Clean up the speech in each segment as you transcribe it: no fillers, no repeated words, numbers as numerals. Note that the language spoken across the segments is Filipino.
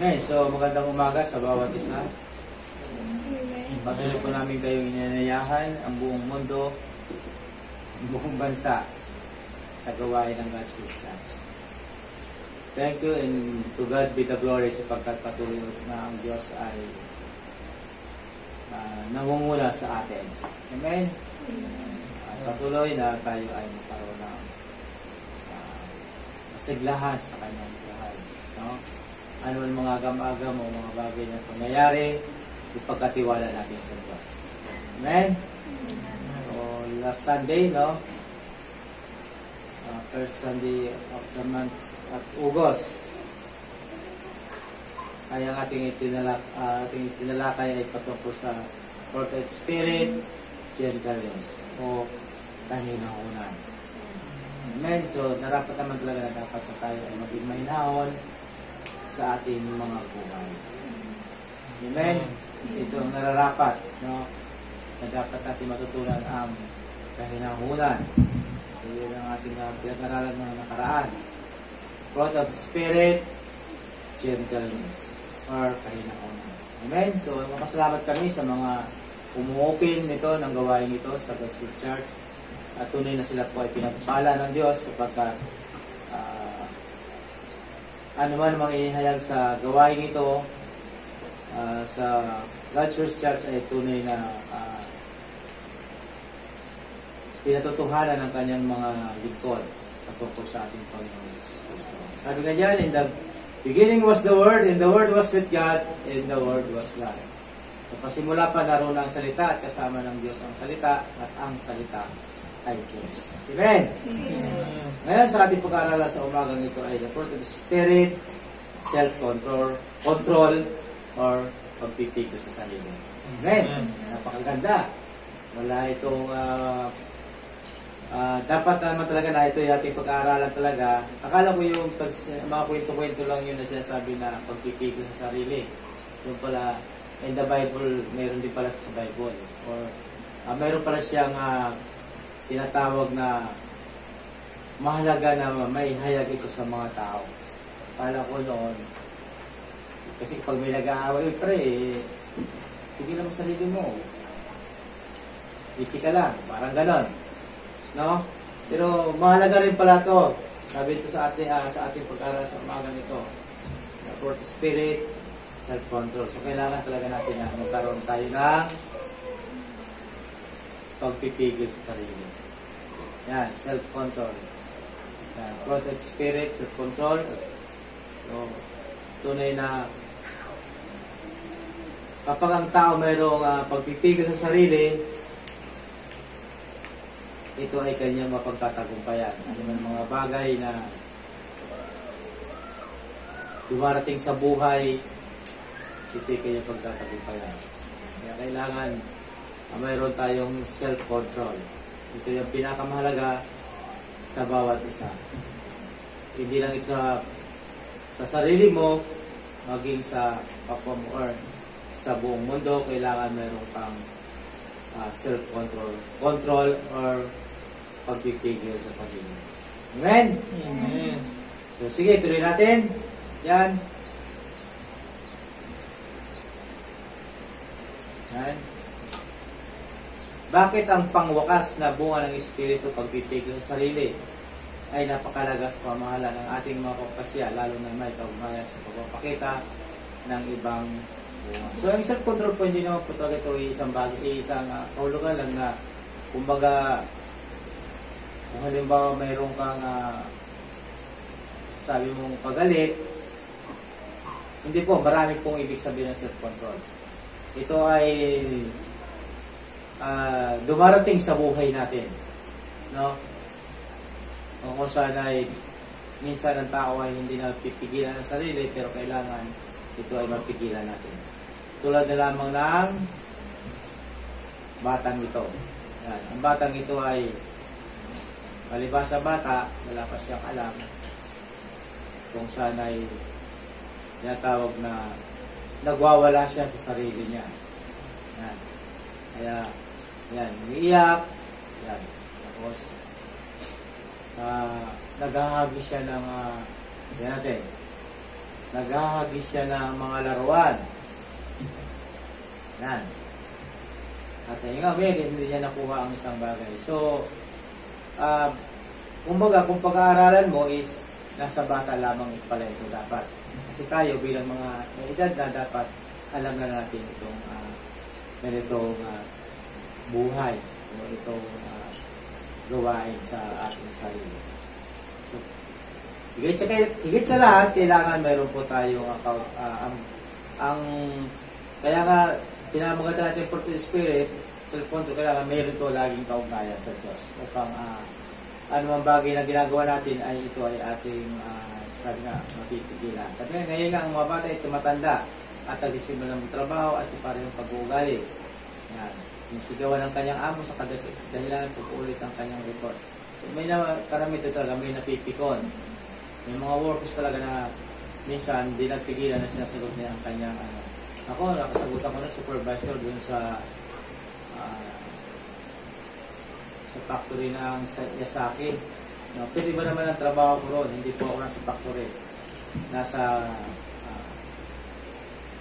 Amen. So, magandang umaga sa bawat isa. Patuloy po namin kayong inanayahan ang buong mundo, ang buong bansa sa gawain ng God's Church. Thank you, and to God be the glory sapagkat patuloy na ang Diyos ay nangunguna sa atin. Amen? At patuloy na tayo ay magkaroon ng masiglahan sa kanyang buhay. No? Ano ang mga agam-agam o mga bagay na pangyayari, ipagkatiwala natin sa Diyos. Amen? So, last Sunday, no? First Sunday of the month at August, ay ang ating itinalakay ay patungkol sa Fruit of Spirit, gentleness, o kahinahunan. Amen? So, narapat naman talaga na dapat na tayo ay maging mahinahon sa ating mga buhay. Amen? Kasi ito ang nararapat, no? Na dapat natin matutunan ang kahinahunan. So, yun ang ating pinag-aralan ng nakaraan. Fruit of Spirit, gentleness, or kahinahunan. Amen? So, masalamat kami sa mga umuopen nito ng gawain ito sa Gospel Church. At tunay na sila po ay pinagpala ng Diyos sapagkat ano man mga inihayag sa gawain ito sa God's Church ay tunay na pinatutuhanan ng kanyang mga lingkod patungkol sa ating Panginoon Jesus Cristo. Sabi nga dyan, in the beginning was the Word, and the Word was with God, and the Word was God. So pasimula pa naroon ang salita at kasama ng Diyos ang salita at ang salita ay Diyos. Amen? Amen. Ngayon sa ating pag-aaralan sa umagang ito ay the fruit of the Spirit, self-control, or pagpipigil sa sarili. Amen? Napakaganda. Wala itong dapat naman talaga na ito yung ating pag-aaralan talaga. Akala ko yung mga kwento-kwento lang yun na sinasabi na pagpipigil sa sarili. Yung pala, in the Bible, mayroon din pala sa Bible. Or mayroon pala siyang tinatawag na mahalaga na may hayag ito sa mga tao. Akala ko noon, kasi pag may nag-aaway, tigilan mo sarili mo. Easy ka lang, parang ganon. No? Pero mahalaga rin pala to. Sabi ito sa ating pag-aaral sa umaga nito. The fruit of Spirit, self-control. So kailangan talaga natin na magkaroon tayo ng pagpipigil sa sarili. Yan, self-control. Yan, fruit of Spirit, self-control. So, tunay na kapag ang tao mayroong pagpipigil sa sarili, ito ay kanyang mapagtatagumpayan. Ano man mga bagay na dumarating sa buhay, ito ay kanyang pagtatagumpayan. Kaya kailangan mayroon tayong self-control. Ito yung pinakamahalaga sa bawat isa. Hindi lang ito sa sarili mo, maging sa kapwa mo or sa buong mundo, kailangan mayroon kang self-control. Control or pagpipigil sa sarili. Amen? Amen. So, sige, tuloy natin. Yan. Yan. Bakit ang pangwakas na bunga ng Espiritu pagpipigil sa sarili ay napakalaga sa pamahalaan ng ating mga kapasya, lalo na may kaugnayan sa pagpapakita ng ibang bunga. So, ang self-control po hindi naman po talaga ito isang kahulugan lang na kumbaga kung halimbawa mayroon kang sabi mong pagalit, hindi po, marami pong ibig sabihin ng self-control. Ito ay dumarating sa buhay natin, no? Kung sana ay minsan ang tao ay hindi na pipigilan ng sarili, pero kailangan ito ay mapigilan natin. Tulad na lamang ng batang ito. Yan. Ang batang ito ay malibas sa bata, wala pa siyang alam kung saan ay tinatawag na nagwawala siya sa sarili niya. Yan. Kaya, yan, umiiyak, yan. Tapos, naghahagi siya ng, yan natin, naghahagis siya ng mga laruan. Yan. At yung nga, hindi niya nakuha ang isang bagay. So, kumbaga, kung pag-aaralan mo is nasa bata lamang pala ito dapat. Kasi tayo bilang mga may edad na dapat alam na natin itong ganitong buhay o itong gawain sa ating sarili. So, higit sa lahat, kailangan mayroon po tayong kaya nga pinamaganda natin for the Spirit, self-control, kailangan mayroon ito laging kaugnayan sa Diyos upang anumang bagay na ginagawa natin ay ito ay ating sabi nga, mapipigilan. Sabi nga, ngayon nga ang mga bata ay tumatanda at nagsisimula ng trabaho at sa parang pag-uugali. Yan. Yung sigawan ng kanyang amo sa dahilan pag-uulit ang kanyang report. So, may karamihan talaga, may napipikon. May mga workers talaga na minsan di nagpigilan na sinasagot niya ang kanyang Ako, nakasagutan ko ng supervisor dun sa factory ng Yasaki. No, pwede ba naman ang trabaho ko ron? Hindi po ako nasa factory.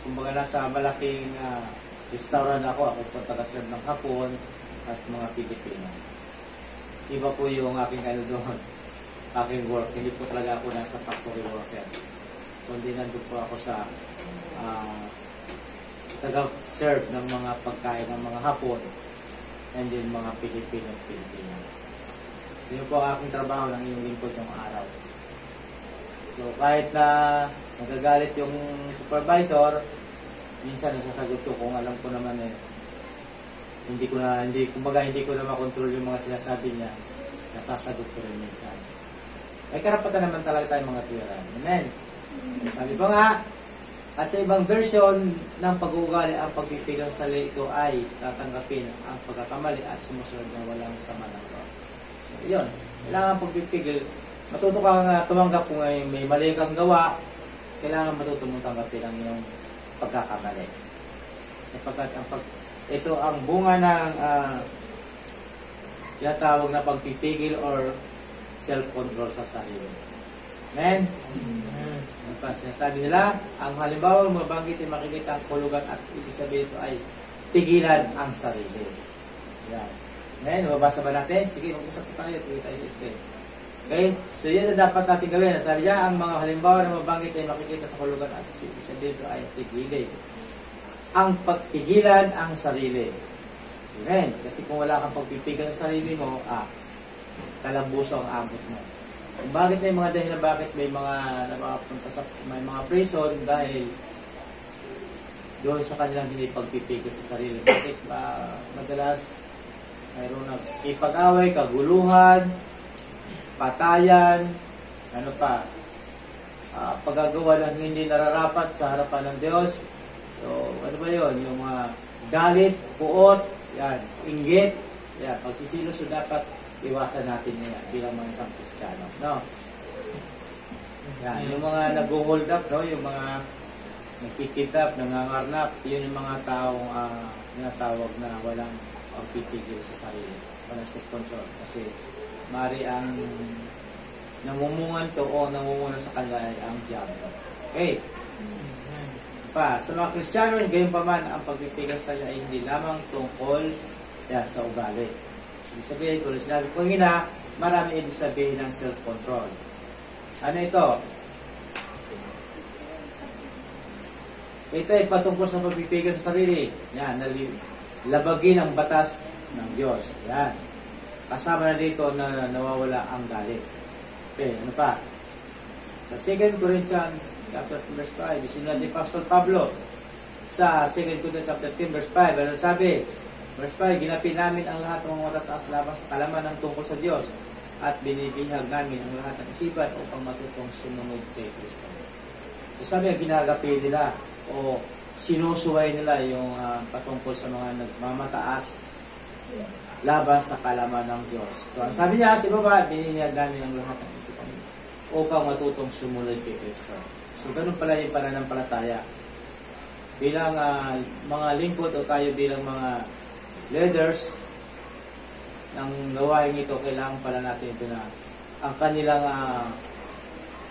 Kumbaga nasa malaking restaurant ako. Ako po taga-serve ng hapon at mga Pilipino. Iba po yung aking doon. Aking work. Hindi po talaga ako nasa factory worker. Kundi nandun po ako sa taga-serve ng mga pagkain ng mga hapon and then mga Pilipino. Yun po ang aking trabaho ng iyong lingkod ng araw. So kahit na nagagalit yung supervisor, minsan nasasagot ko kung alam ko naman hindi ko na makontrol yung mga sinasabi niya, nasasagot ko rin minsan. May karapatan naman talaga tayong mga tiyaran. Amen. Sabi pa nga, at sa ibang version ng pag-uugali, ang pagpipigil sa sarili ito ay tatanggapin ang pagkakamali at sumusunod na walang sama ng loob. So, yun. Kailangan pagpipigil. Matuto kang tumanggap kung may mali kang gawa, kailangan matuto mong tanggapin ang iyong pagkakamali. Sapagkat ito ang bunga ng tinatawag na pagpipigil or self-control sa sarili. Amen? Sinasabi nila, ang halimbawa mabanggit ay makikita ang kulugan at ibig sabihin ito ay tigilan ang sarili. Yan. Ngayon, mabasa ba natin? Sige, mag-usap tayo. Tuloy tayo sa Spain. Okay? So, yun na dapat natin gawin. Sabi niya, ang mga halimbawa na mabanggit ay makikita sa kulugan at ibig sabihin ito ay tigilin. Ang pagtigilan ang sarili. Amen? Kasi kung wala kang pagpipigil sa sarili mo, kalambuso ang abot mo. Bakit may mga dahilan bakit may mga napapunta sa may mga prison dahil doon sa kanilang hindi pagpipigil sa sarili. Bakit madalas mayroon ipag-away, kaguluhan, patayan, paggagawa ng hindi nararapat sa harapan ng Diyos. So, ano ba yun? Yung mga galit, puot, yan, inggit, yan, pagsisilos, so dapat iwasan natin yan bilang mga isang Kristiyano. No? Yan, yung mga nag-hold up, no? Yung mga nagkikidnap, nangangarnap, yun yung mga taong tinatawag na walang pagpipigil sa sarili. Walang self-control. Kasi mari ang namumungan to o namumuna sa kanila ay ang diablo. Okay. Sa mga Kristiyano, gayon pa man, ang pagpipigil sa kanila ay hindi lamang tungkol sa ugali. Ibig sabihin, kung sinabi ko marami ibig sabihin ng self-control. Ano ito? Ito ay patungkol sa pagpipigil sa sarili. Yan, labagin ang batas ng Diyos. Yan. Kasama na dito na nawawala ang galit. Okay, ano pa? Sa 2 Corinthians chapter 10 verse 5, isinulat ni Pastor Pablo sa 2 Corinthians chapter 10 verse 5, ano sabi? Verse 5, ginapin namin ang lahat ng mga matataas laban sa kalaman ng tungkol sa Diyos at binibihag namin ang lahat ng isipan upang matutong sumunod kay Kristo. So sabi, ginagapi nila o sinusuway nila yung patungkol sa mga nagmamataas laban sa kalaman ng Diyos. So ang sabi niya, sa baba, binibihag namin ang lahat ng isipan upang matutong sumunod kay Kristo. So ganun pala yung pananampalataya. Bilang mga lingkod o tayo bilang mga leaders ng gawain ito, kailangan pala natin ito na ang kanilang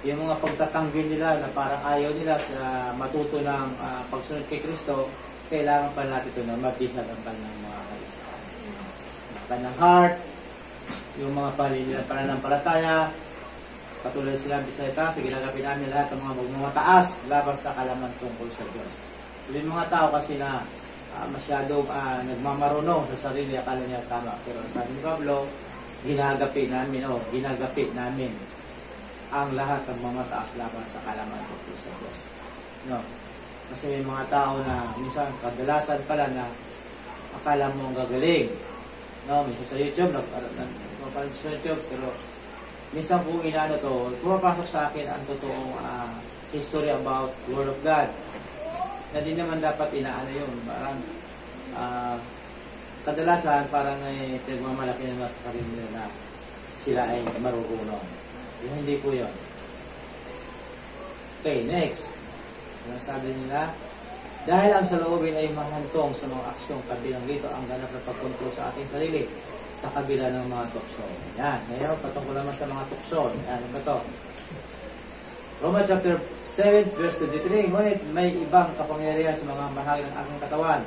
yung mga pagtatanggil nila na parang ayaw nila sa matuto ng pagsunod kay Kristo, kailangan pa natin ito na mabihag ang kanilang mga kaisipan. Ang kanilang heart, yung mga pananampalataya, katulad sila sa itaas, ginagapin namin lahat ng mga magmamataas laban sa kalaman tungkol sa Diyos. So, yung mga tao kasi na masyadong nagmamarunong sa sarili, akala niya tama. Pero sabi ni Pablo, ginagapi namin ang lahat ng mga mataas laban sa kalaman tungkol sa Diyos. No? Kasi may mga tao na minsan kadalasan pala na akala mo ang gagaling. No, minsan sa YouTube, napapanood sa YouTube, pero minsan kung inaano to, pumapasok sa akin ang totoong history about Word of God. Na di naman dapat inaano yun. Parang kadalasan parang pinagmamalaki na sa sarili nila na sila ay marurunong. Yung hindi po yun. Okay, next. Yung sabi nila, dahil ang saloobin ay mahantong sa mga aksyong kabilang dito ang ganap na pagkontrol sa ating sarili sa kabila ng mga tukso. Yan. Ngayon, patungkol naman sa mga tukso. Yan, ano ba ito? Romans chapter 7, verse 23. Ngunit may ibang kapangyarihan sa mga bahagi ng aking katawan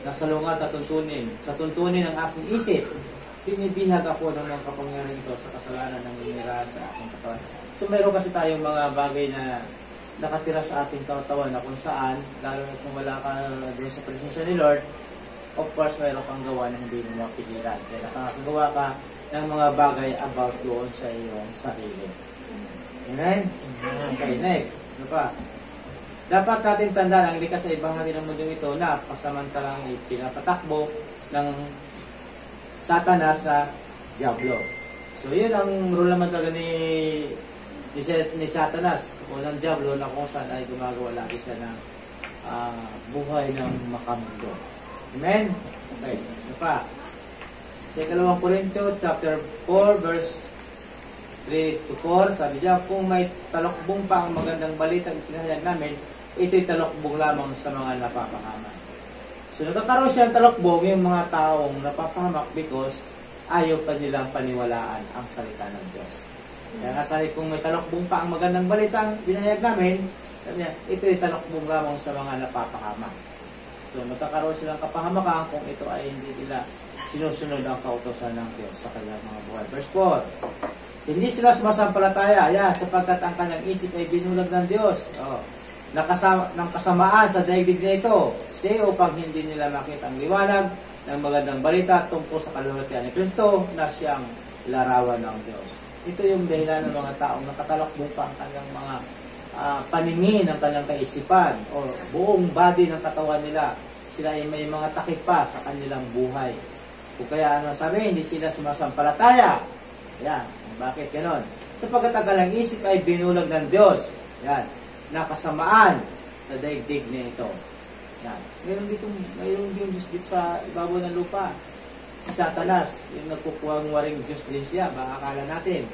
na salungat at tuntunin. Sa tuntunin ng aking isip, pinibihag ako ng mga kapangyarihan ito sa kasalanan ng inira sa aking katawan. So, meron kasi tayong mga bagay na nakatira sa ating katawan na kung saan, lalo na kung wala ka doon sa presensya ni Lord, of course, mayroon kang gawa na hindi mo mapigilan. Kaya nakakagawa ka ng mga bagay about doon sa iyong sarili. Amen? Okay, next. Ano pa? Dapat natin tandaan ang likas sa ibahagi ng mundo ito na pasamantalang pinapatakbo ng Satanas na Diablo. So, yun ang rule naman talaga ni Satanas o ng Diablo na kung saan ay gumagawa lagi siya ng buhay ng makamundo. Amen? Okay. Ano pa? Sa 2 Corintios chapter 4 verse 3 to 4, sabi niya, kung may talokbong pa ang magandang balita ang pinahayag namin, ito'y talokbong lamang sa mga napapahamak. So nagkakaroon siya ng talokbong yung mga taong napapahamak because ayaw pa nilang paniwalaan ang salita ng Diyos. Kaya nga sabi, kung may talokbong pa ang magandang balita ang pinahayag namin, sabi niya, ito'y talokbong lamang sa mga napapahamak. So magkakaroon silang kapahamakan kung ito ay hindi nila sinusunod ang kautosan ng Diyos sa kanilang mga buhay. Verse 4, hindi sila sumasampalataya, sapagkat ang kanyang isip ay binulag ng Diyos. Ng kasamaan sa daigdig na ito, upang hindi nila makita ang liwanag ng magandang balita tungkol sa kaluwalhatian ni Kristo na siyang larawan ng Diyos. Ito yung dahilan ng mga taong nakatalakbo pa ang kanyang mga paningin ng kanyang kaisipan o buong body ng katawan nila. Sila ay may mga takip pa sa kanilang buhay. Kung kaya sabi, hindi sila sumasampalataya. Yan. Bakit ganon? Sapagkat ang kanyang isip ay binulag ng Diyos. Yan. Nakasamaan sa daigdig na ito. Yan. Mayroon yung Diyos dito sa ibabaw ng lupa. Si Satanas, yung nagkukuhang waring Diyos din siya. Baka akala natin.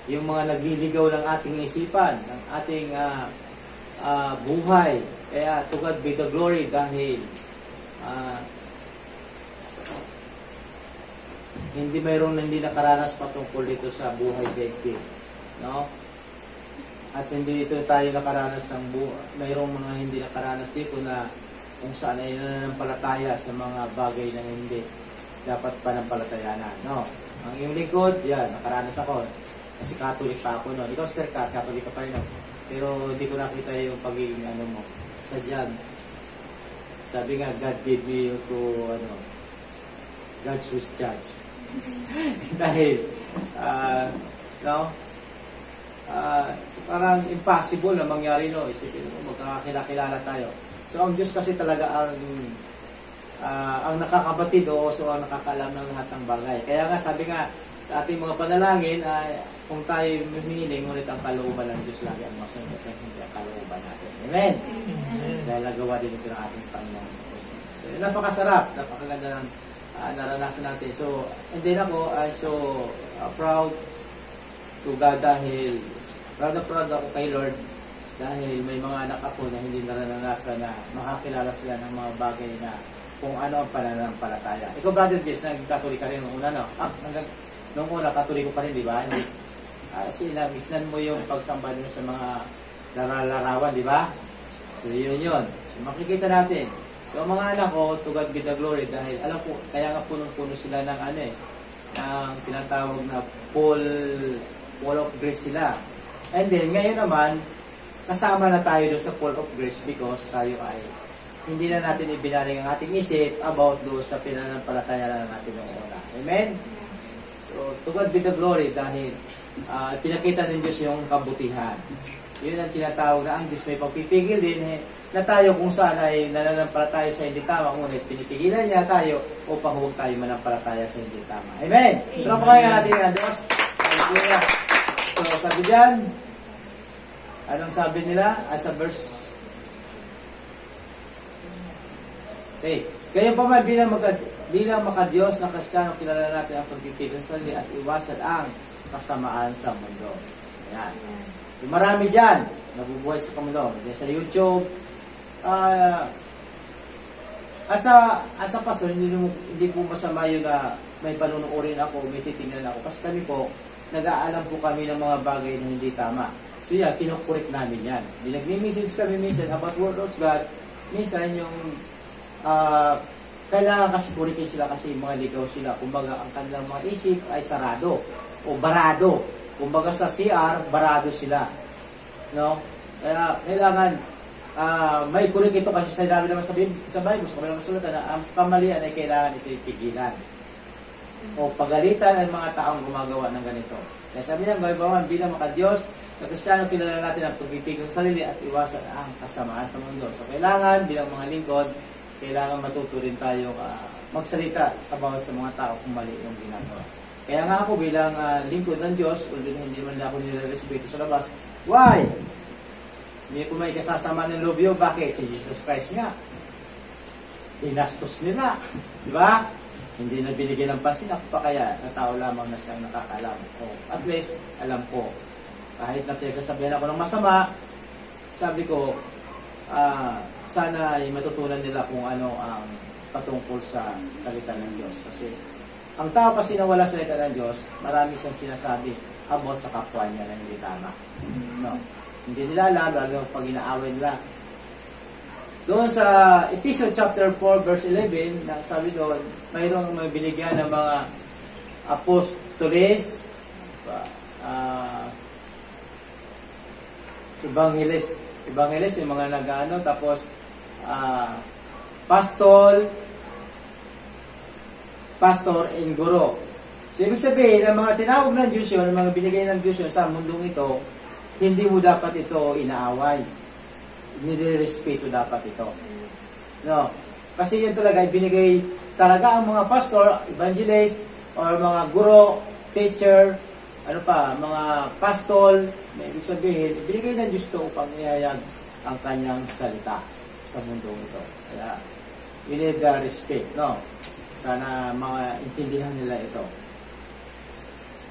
Yung mga nagliligaw ng ating isipan, ng ating buhay. Kaya to God be the glory dahil hindi nakaranas patungkol dito sa buhay daigdig. No? At hindi dito tayo nakaranas ng mayroong mga hindi nakaranas dito na kung saan ay nananampalataya sa mga bagay na hindi dapat panampalatayanan. No? Ang iyong lingkod, yan, nakaranas ako. Kasi Catholic pa ako noon. Ikaw, Sir, Catholic ka pa rin. No? Pero hindi ko nakita yung pagiging mo. Sadyang, sabi nga, God gave me to, God's who's judge. Dahil, parang impossible na mangyari, no? Isipin mo, magkakakilala tayo. So, ang Diyos kasi talaga ang nakakabatid o so ang nakakaalam ng lahat ng bagay. Kaya nga, sabi nga, sa ating mga panalangin, kung tayo humihiling, ngunit ang kalooban ng Diyos lagi ang masunod at hindi ang kalooban natin. Amen? Dahil nagawa din ito ng ating Panginoon sa puso. So, napakasarap, napakaganda ng naranasan natin. So, and then ako, I'm so proud to God dahil proud ako kay Lord dahil may mga anak ako na hindi naranasan na makakilala sila ng mga bagay na kung ano ang pananampalataya. Ikaw, Brother Jess, nagkatuloy ka rin nung una, no? Nung una, katuloy ko pa rin, di ba? Sinagisnan mo yung pagsamba nyo sa mga larawan, di ba? So, yun. So, makikita natin. So, ang mga anak ko, to God be the glory, dahil alam ko, kaya nga punong-puno sila ng ng tinatawag na full of grace sila. And then, ngayon naman, kasama na tayo doon sa full of grace because tayo ay hindi na natin ibinaling ang ating isip about doon sa pinanampalataya na natin noong una. Amen? So, to God be the glory dahil pinakita ng Diyos yung kabutihan. Yun ang tinatawag na ang Diyos may pagpipigil din na tayo kung saan ay nananampalataya sa hindi tama, ngunit pinipigilan niya tayo upang huwag tayo manampalataya sa hindi tama. Amen? Pero pa kaya natin ang Diyos. Hallelujah. So, sabi dyan, anong sabi nila? As a verse. Okay. Kaya pa man bilang makadiyos na Kristiyano, kilala natin ang pagpipigil sa sarili at iwasan ang kasamaan sa mundo. Ayan. So, marami dyan nabubuhay sa mundo. Sa YouTube, as a pastor, hindi po masama yun na may panunuorin ako, may titingnan ako. Kasi kami po, nag-aalam po kami ng mga bagay na hindi tama. So yeah, kinukurik namin yan. Nag-message kami minsan about Word of God. Minsan yung kailangan kasi kurikin sila kasi mga ligaw sila. Kumbaga, ang kanilang mga isip ay sarado o barado. Kumbaga sa CR, barado sila. No? Kaya kailangan may kurik ito kasi sinabi naman sa Bible, sa kabilang kasulatan na ang kamalian ay kailangan ito ipigilan. O pagalitan ng mga taong gumagawa ng ganito. Kaya sabi niya, gawin bilang makadiyos, na Kristiyano, kilala natin ang pagpipigil sa sarili at iwasan ang kasamaan sa mundo. So kailangan, bilang mga lingkod, kailangan matuto rin tayo magsalita about sa mga tao kung mali yung ginagawa. Kaya nga ako bilang lingkod ng Diyos, although hindi man ako nire-respeto sa labas, why? Hindi ko may kasasama ng loob yun. Bakit? Si Jesus Christ nga. Inastos nila. Di ba? Hindi na binigyan ng pansin. Ako pa kaya na tao lamang na siyang nakakalam. O at least, alam ko. Kahit na pinagsasabihan ako ng masama, sabi ko, sana ay matutunan nila kung ano ang patungkol sa salita ng Diyos. Kasi ang tao kasi na wala salita ng Diyos, marami siyang sinasabi about sa kapwa niya na hindi tama. No? Hindi nila alam, lalo pag inaaway nila. Doon sa Ephesians chapter 4 verse 11, sabi doon, mayroong binigyan ng mga apostoles, evangelist, yung mga nag-ano, tapos pastor and guro. So, ibig sabihin, ang mga tinawag ng Diyos yun, ang mga binigay ng Diyos yun sa mundong ito, hindi mo dapat ito inaaway. Nire-respeto dapat ito. No? Kasi yun talaga, binigay talaga ang mga pastor, evangelist, or mga guro, teacher, mga pastol, may ibig sabihin, binigay ng Diyos ito upang ihayag ang kanyang salita sa mundong ito. Kaya, we need respect, no? Sana mga intindihan nila ito.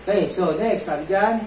Okay, so next, sabi dyan,